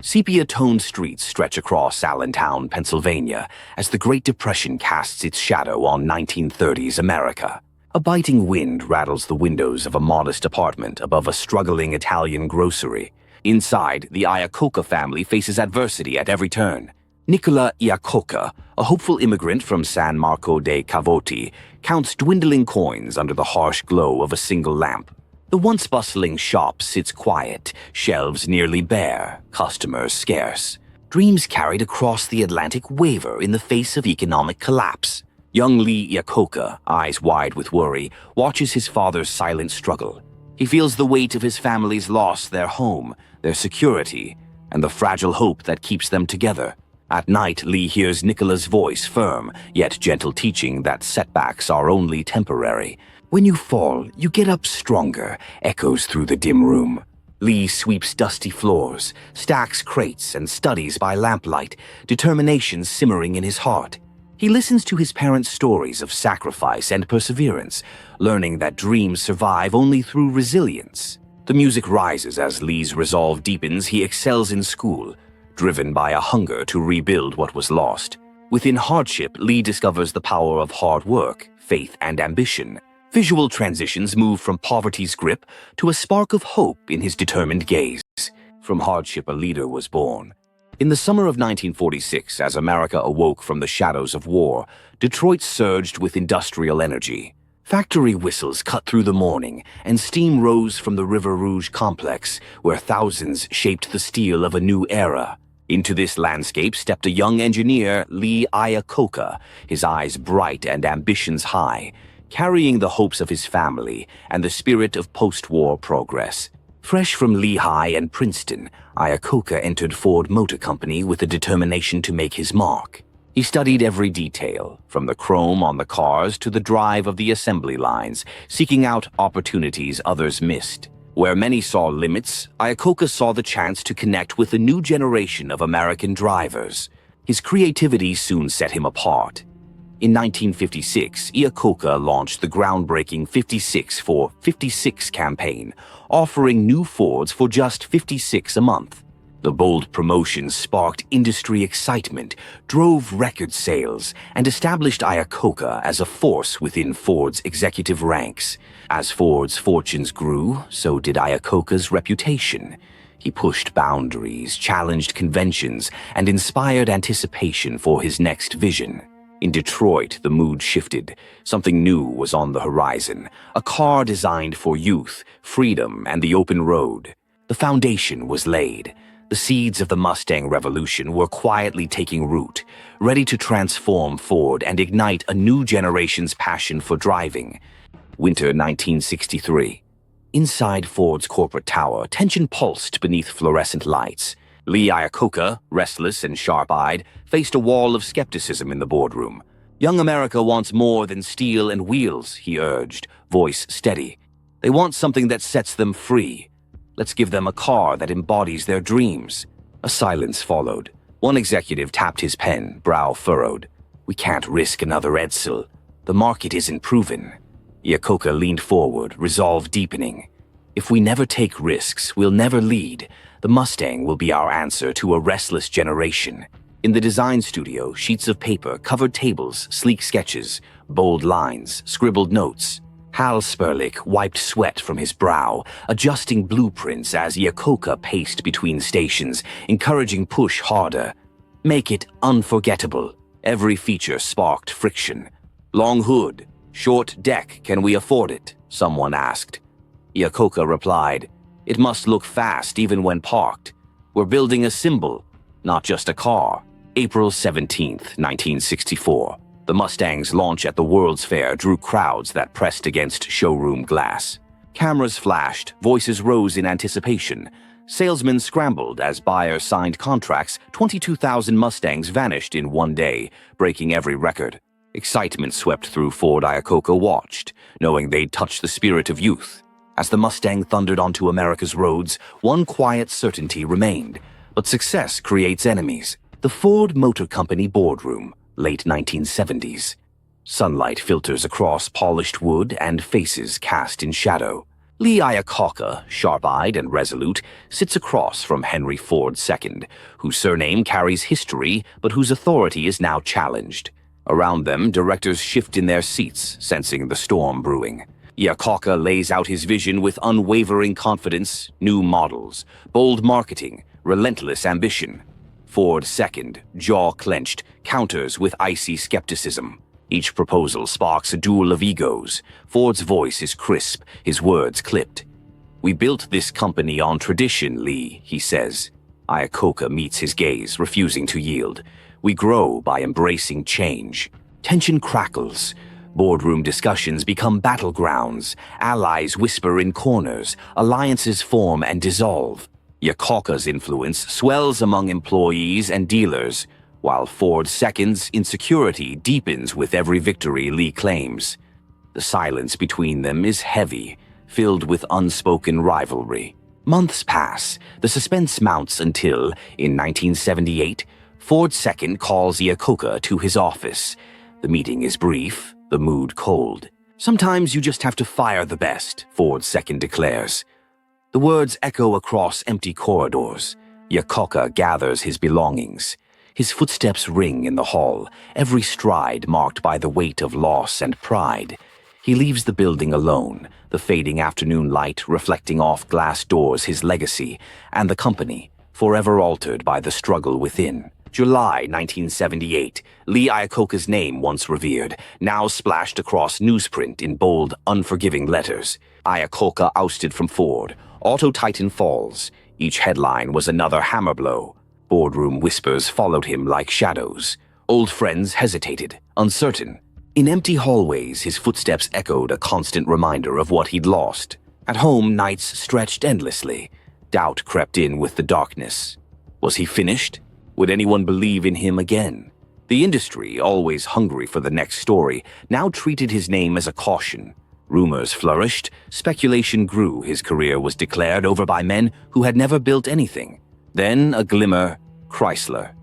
Sepia-toned streets stretch across Allentown, Pennsylvania, as the Great Depression casts its shadow on 1930s America. A biting wind rattles the windows of a modest apartment above a struggling Italian grocery. Inside, the Iacocca family faces adversity at every turn. Lee Iacocca, a hopeful immigrant from San Marco dei Cavoti, counts dwindling coins under the harsh glow of a single lamp. The once bustling shop sits quiet, shelves nearly bare, customers scarce. Dreams carried across the Atlantic waver in the face of economic collapse. Young Lee Iacocca, eyes wide with worry, watches his father's silent struggle. He feels the weight of his family's loss, their home, their security, and the fragile hope that keeps them together. At night, Lee hears Nicola's voice, firm, yet gentle, teaching that setbacks are only temporary. When you fall, you get up stronger, echoes through the dim room. Lee sweeps dusty floors, stacks crates, and studies by lamplight, determination simmering in his heart. He listens to his parents' stories of sacrifice and perseverance, learning that dreams survive only through resilience. The music rises as Lee's resolve deepens. He excels in school, driven by a hunger to rebuild what was lost. Within hardship, Lee discovers the power of hard work, faith, and ambition. Visual transitions move from poverty's grip to a spark of hope in his determined gaze. From hardship, a leader was born. In the summer of 1946, as America awoke from the shadows of war, Detroit surged with industrial energy. Factory whistles cut through the morning, and steam rose from the River Rouge complex, where thousands shaped the steel of a new era. Into this landscape stepped a young engineer, Lee Iacocca, his eyes bright and ambitions high, carrying the hopes of his family and the spirit of post-war progress. Fresh from Lehigh and Princeton, Iacocca entered Ford Motor Company with a determination to make his mark. He studied every detail, from the chrome on the cars to the drive of the assembly lines, seeking out opportunities others missed. Where many saw limits, Iacocca saw the chance to connect with a new generation of American drivers. His creativity soon set him apart. In 1956, Iacocca launched the groundbreaking 56 for 56 campaign, offering new Fords for just 56 a month. The bold promotion sparked industry excitement, drove record sales, and established Iacocca as a force within Ford's executive ranks. As Ford's fortunes grew, so did Iacocca's reputation. He pushed boundaries, challenged conventions, and inspired anticipation for his next vision. In Detroit, the mood shifted. Something new was on the horizon, a car designed for youth, freedom, and the open road. The foundation was laid. The seeds of the Mustang revolution were quietly taking root, ready to transform Ford and ignite a new generation's passion for driving. Winter 1963. Inside Ford's corporate tower, tension pulsed beneath fluorescent lights. Lee Iacocca, restless and sharp-eyed, faced a wall of skepticism in the boardroom. Young America wants more than steel and wheels, he urged, voice steady. They want something that sets them free. Let's give them a car that embodies their dreams. A silence followed. One executive tapped his pen, brow furrowed. We can't risk another Edsel. The market isn't proven. Iacocca leaned forward, resolve deepening. If we never take risks, we'll never lead. The Mustang will be our answer to a restless generation. In the design studio, sheets of paper covered tables, sleek sketches, bold lines, scribbled notes. Hal Sperlich wiped sweat from his brow, adjusting blueprints as Iacocca paced between stations, encouraging push harder. Make it unforgettable. Every feature sparked friction. Long hood, short deck, can we afford it? Someone asked. Iacocca replied, it must look fast even when parked. We're building a symbol, not just a car. April 17th, 1964. The Mustang's launch at the World's Fair drew crowds that pressed against showroom glass. Cameras flashed, voices rose in anticipation. Salesmen scrambled as buyers signed contracts. 22,000 Mustangs vanished in one day, breaking every record. Excitement swept through Ford. Iacocca watched, knowing they'd touched the spirit of youth. As the Mustang thundered onto America's roads, one quiet certainty remained. But success creates enemies. The Ford Motor Company boardroom, late 1970s. Sunlight filters across polished wood and faces cast in shadow. Lee Iacocca, sharp-eyed and resolute, sits across from Henry Ford II, whose surname carries history but whose authority is now challenged. Around them, directors shift in their seats, sensing the storm brewing. Iacocca lays out his vision with unwavering confidence: new models, bold marketing, relentless ambition. Ford II, jaw clenched, counters with icy skepticism. Each proposal sparks a duel of egos. Ford's voice is crisp, his words clipped. "We built this company on tradition, Lee," he says. Iacocca meets his gaze, refusing to yield. "We grow by embracing change." Tension crackles. Boardroom discussions become battlegrounds. Allies whisper in corners. Alliances form and dissolve. Iacocca's influence swells among employees and dealers, while Ford II's insecurity deepens with every victory Lee claims. The silence between them is heavy, filled with unspoken rivalry. Months pass. The suspense mounts until, in 1978, Ford II calls Iacocca to his office. The meeting is brief, the mood cold. "Sometimes you just have to fire the best," Ford II declares. The words echo across empty corridors. Iacocca gathers his belongings. His footsteps ring in the hall, every stride marked by the weight of loss and pride. He leaves the building alone, the fading afternoon light reflecting off glass doors his legacy, and the company, forever altered by the struggle within. July 1978, Lee Iacocca's name, once revered, now splashed across newsprint in bold, unforgiving letters. Iacocca ousted from Ford. Auto Titan falls. Each headline was another hammer blow. Boardroom whispers followed him like shadows. Old friends hesitated, uncertain. In empty hallways, his footsteps echoed a constant reminder of what he'd lost. At home, nights stretched endlessly. Doubt crept in with the darkness. Was he finished? Would anyone believe in him again? The industry, always hungry for the next story, now treated his name as a caution. Rumors flourished, speculation grew. His career was declared over by men who had never built anything. Then a glimmer: Chrysler.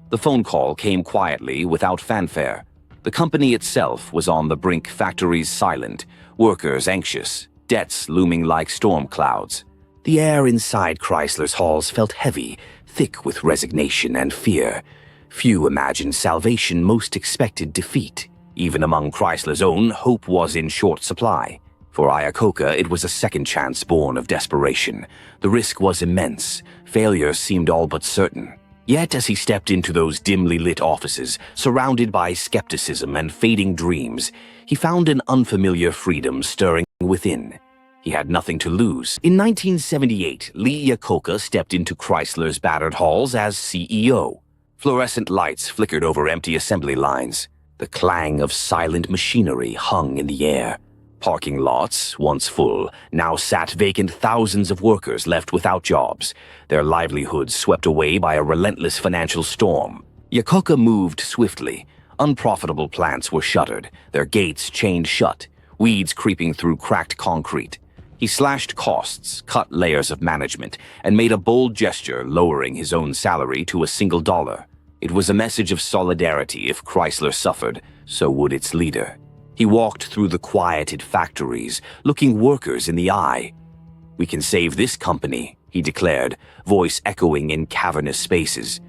The phone call came quietly, without fanfare. The company itself was on the brink, factories silent, workers anxious, debts looming like storm clouds. The air inside Chrysler's halls felt heavy, thick with resignation and fear. Few imagined salvation, most expected defeat. Even among Chrysler's own, hope was in short supply. For Iacocca, it was a second chance born of desperation. The risk was immense. Failure seemed all but certain. Yet, as he stepped into those dimly lit offices, surrounded by skepticism and fading dreams, he found an unfamiliar freedom stirring within. He had nothing to lose. In 1978, Lee Iacocca stepped into Chrysler's battered halls as CEO. Fluorescent lights flickered over empty assembly lines. The clang of silent machinery hung in the air. Parking lots, once full, now sat vacant, thousands of workers left without jobs, their livelihoods swept away by a relentless financial storm. Iacocca moved swiftly. Unprofitable plants were shuttered, their gates chained shut, weeds creeping through cracked concrete. He slashed costs, cut layers of management, and made a bold gesture, lowering his own salary to $1. It was a message of solidarity. If Chrysler suffered, so would its leader. He walked through the quieted factories, looking workers in the eye. "We can save this company," he declared, voice echoing in cavernous spaces.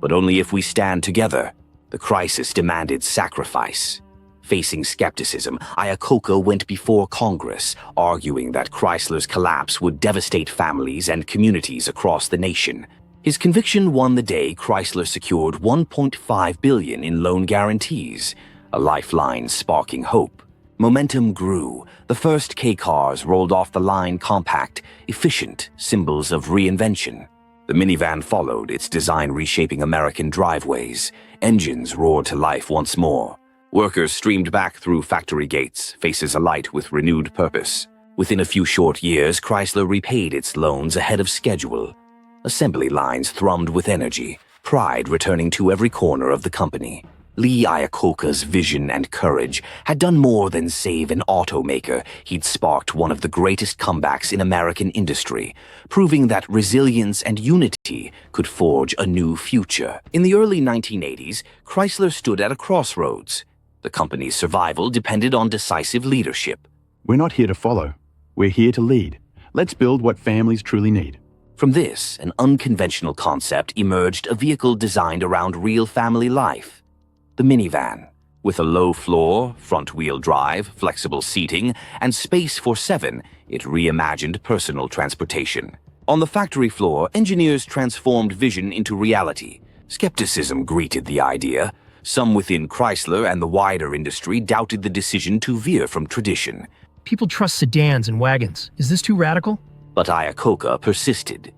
"But only if we stand together." The crisis demanded sacrifice. Facing skepticism, Iacocca went before Congress, arguing that Chrysler's collapse would devastate families and communities across the nation. His conviction won the day. Chrysler secured $1.5 billion in loan guarantees, a lifeline sparking hope. Momentum grew. The first K-cars rolled off the line, compact, efficient, symbols of reinvention. The minivan followed, its design reshaping American driveways. Engines roared to life once more. Workers streamed back through factory gates, faces alight with renewed purpose. Within a few short years, Chrysler repaid its loans ahead of schedule. Assembly lines thrummed with energy, pride returning to every corner of the company. Lee Iacocca's vision and courage had done more than save an automaker. He'd sparked one of the greatest comebacks in American industry, proving that resilience and unity could forge a new future. In the early 1980s, Chrysler stood at a crossroads. The company's survival depended on decisive leadership. "We're not here to follow. We're here to lead. Let's build what families truly need. From this, an unconventional concept emerged, a vehicle designed around real family life. The minivan. With a low floor, front-wheel drive, flexible seating, and space for 7, it reimagined personal transportation. On the factory floor, engineers transformed vision into reality. Skepticism greeted the idea. Some within Chrysler and the wider industry doubted the decision to veer from tradition. People trust sedans and wagons. Is this too radical? But Iacocca persisted.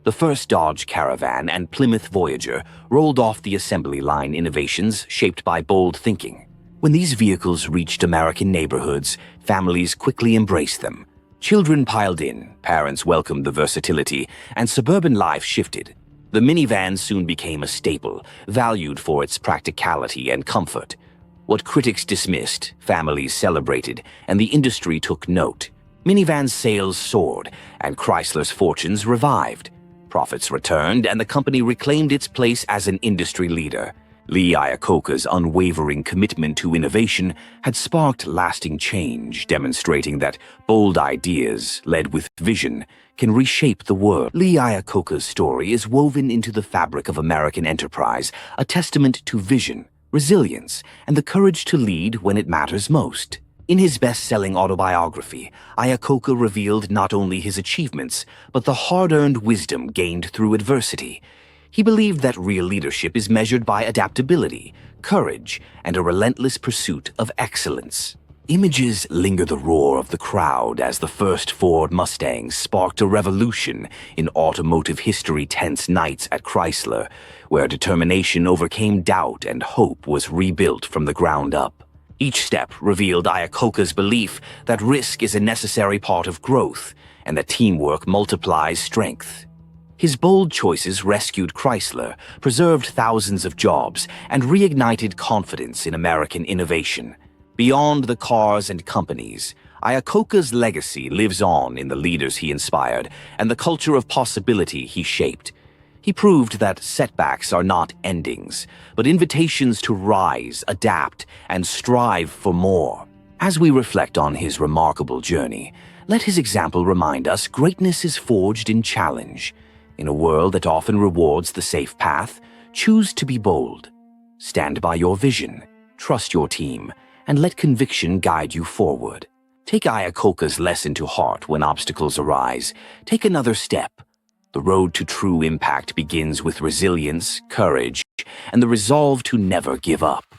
The first Dodge Caravan and Plymouth Voyager rolled off the assembly line innovations shaped by bold thinking. When these vehicles reached American neighborhoods, families quickly embraced them. Children piled in, parents welcomed the versatility, and suburban life shifted. The minivan soon became a staple, valued for its practicality and comfort. What critics dismissed, families celebrated, and the industry took note. Minivan sales soared, and Chrysler's fortunes revived. Profits returned, and the company reclaimed its place as an industry leader. Lee Iacocca's unwavering commitment to innovation had sparked lasting change, demonstrating that bold ideas, led with vision, can reshape the world. Lee Iacocca's story is woven into the fabric of American enterprise, a testament to vision, resilience, and the courage to lead when it matters most. In his best-selling autobiography, Iacocca revealed not only his achievements, but the hard-earned wisdom gained through adversity. He believed that real leadership is measured by adaptability, courage, and a relentless pursuit of excellence. Images linger the roar of the crowd as the first Ford Mustang sparked a revolution in automotive history. Tense nights at Chrysler, where determination overcame doubt and hope was rebuilt from the ground up. Each step revealed Iacocca's belief that risk is a necessary part of growth and that teamwork multiplies strength. His bold choices rescued Chrysler, preserved thousands of jobs, and reignited confidence in American innovation. Beyond the cars and companies, Iacocca's legacy lives on in the leaders he inspired and the culture of possibility he shaped. He proved that setbacks are not endings, but invitations to rise, adapt, and strive for more. As we reflect on his remarkable journey, let his example remind us greatness is forged in challenge. In a world that often rewards the safe path, choose to be bold. Stand by your vision, trust your team, and let conviction guide you forward. Take Iacocca's lesson to heart when obstacles arise. Take another step. The road to true impact begins with resilience, courage, and the resolve to never give up.